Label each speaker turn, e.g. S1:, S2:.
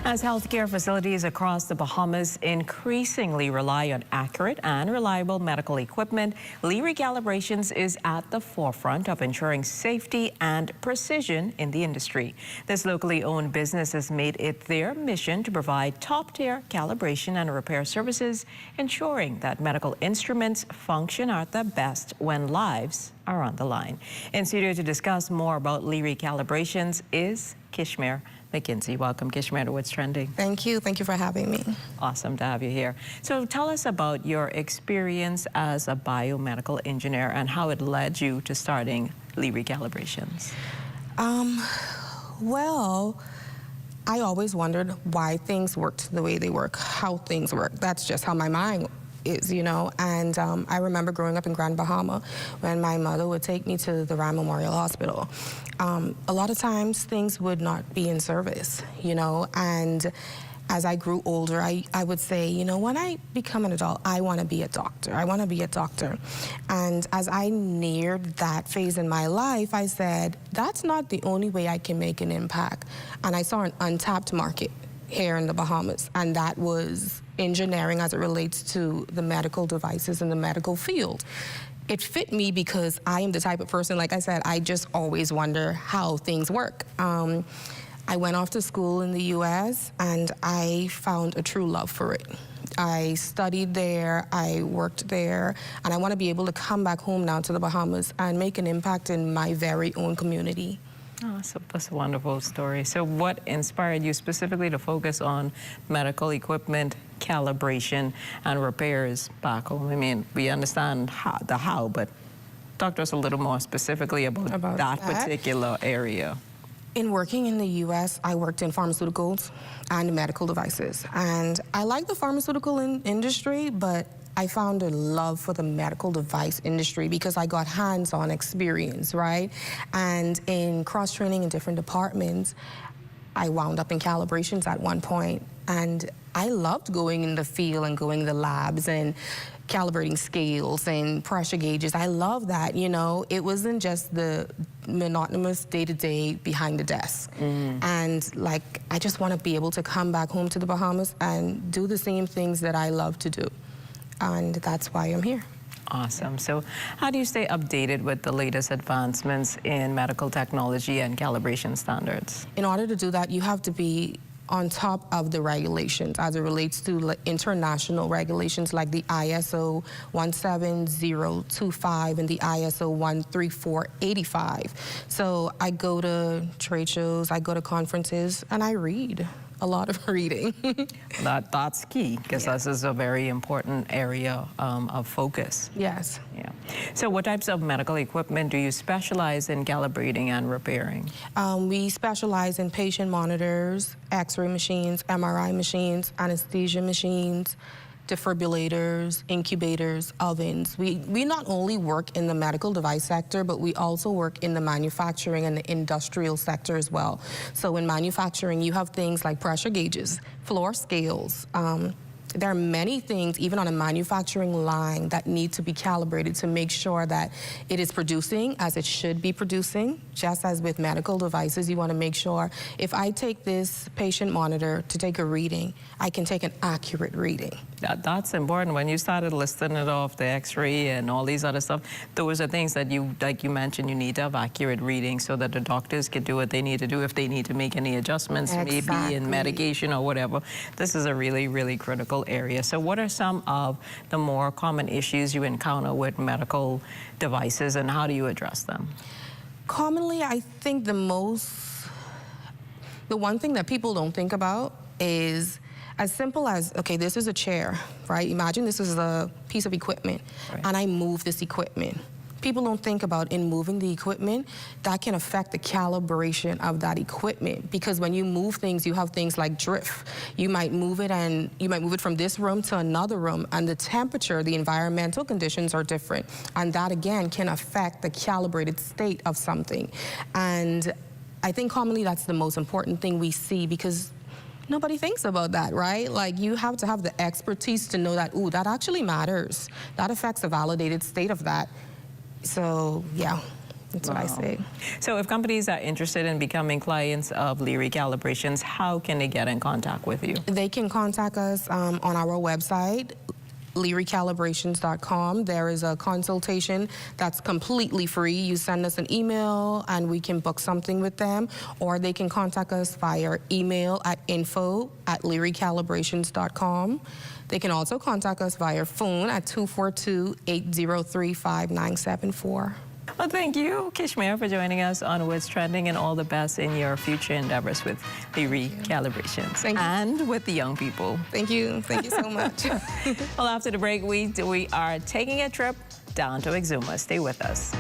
S1: As healthcare facilities across the Bahamas increasingly rely on accurate and reliable medical equipment, Lyri Calibrations is at the forefront of ensuring safety and precision in the industry. This locally owned business has made it their mission to provide top-tier calibration and repair services, ensuring that medical instruments function at their best when lives are on the line. In studio to discuss more about Lyri Calibrations is Kishmere Mckenzie. Welcome, Kishmere, to What's Trending.
S2: Thank you. Thank you for having me.
S1: Awesome to have you here. So tell us about your experience as a biomedical engineer and how it led you to starting Lyri Calibrations.
S2: Well, I always wondered why things worked the way they work, how things work. That's just how my mind is, you know. And I remember growing up in Grand Bahama when my mother would take me to the Rand Memorial Hospital. A lot of times things would not be in service, you know, and as I grew older, I would say, you know, when I become an adult, I want to be a doctor. I want to be a doctor. And as I neared that phase in my life, I said, that's not the only way I can make an impact. And I saw an untapped market here in the Bahamas, and that was engineering as it relates to the medical devices in the medical field. It fit me because I am the type of person, like I said, I just always wonder how things work. I went off to school in the US and I found a true love for it. I studied there, I worked there, and I want to be able to come back home now to the Bahamas and make an impact in my very own community.
S1: Oh, so that's a wonderful story. So what inspired you specifically to focus on medical equipment, calibration, and repairs back home? I mean, we understand the how, but talk to us a little more specifically about that particular area.
S2: In working in the US, I worked in pharmaceuticals and medical devices. And I like the pharmaceutical industry, but I found a love for the medical device industry because I got hands-on experience, right? And in cross-training in different departments, I wound up in calibrations at one point. And I loved going in the field and going to the labs and calibrating scales and pressure gauges. I love that, you know. It wasn't just the monotonous day-to-day behind the desk. And like, I just want to be able to come back home to the Bahamas and do the same things that I love to do. And that's why I'm here.
S1: Awesome. So how do you stay updated with the latest advancements in medical technology and calibration standards? In
S2: order to do that, you have to be on top of the regulations as it relates to international regulations like the ISO 17025 and the ISO 13485. So I go to trade shows, I go to conferences, and I read. A lot of reading.
S1: That's key, because this is a very important area of focus.
S2: Yes.
S1: Yeah. So what types of medical equipment do you specialize in calibrating and repairing?
S2: We specialize in patient monitors, X-ray machines, MRI machines, anesthesia machines, defibrillators, incubators, ovens. We not only work in the medical device sector, but we also work in the manufacturing and the industrial sector as well. So in manufacturing, you have things like pressure gauges, floor scales. There are many things, even on a manufacturing line, that need to be calibrated to make sure that it is producing as it should be producing. Just as with medical devices, you want to make sure if I take this patient monitor to take a reading, I can take an accurate reading.
S1: That's important. When you started listing it off, the X-ray and all these other stuff, those are things that you, like you mentioned, you need to have accurate readings so that the doctors can do what they need to do if they need to make any adjustments, maybe in medication or whatever. This is a really, really critical area. So what are some of the more common issues you encounter with medical devices, and how do you address them?
S2: Commonly, I think the one thing that people don't think about is as simple as, okay, this is a chair, right? Imagine this is a piece of equipment, and I move this equipment. People don't think about in moving the equipment, that can affect the calibration of that equipment, because when you move things, you have things like drift. You might move it, and you might move it from this room to another room, and the temperature, the environmental conditions are different, and that again can affect the calibrated state of something. And I think commonly that's the most important thing we see, because nobody thinks about that, right? Like, you have to have the expertise to know that, ooh, that actually matters. That affects the validated state of that. So, yeah. That's what I say.
S1: So if companies are interested in becoming clients of Lyri Calibrations, how can they get in contact with you?
S2: They can contact us on our website, LyriCalibrations.com. There is a consultation that's completely free. You send us an email and we can book something with them, or they can contact us via email at info@LyriCalibrations.com. They can also contact us via phone at 242-803-5974.
S1: Well, thank you, Kishmere, for joining us on What's Trending, and all the best in your future endeavors with Lyri Calibrations and with the young people.
S2: Thank you. Thank you so much.
S1: Well, after the break, we are taking a trip down to Exuma. Stay with us.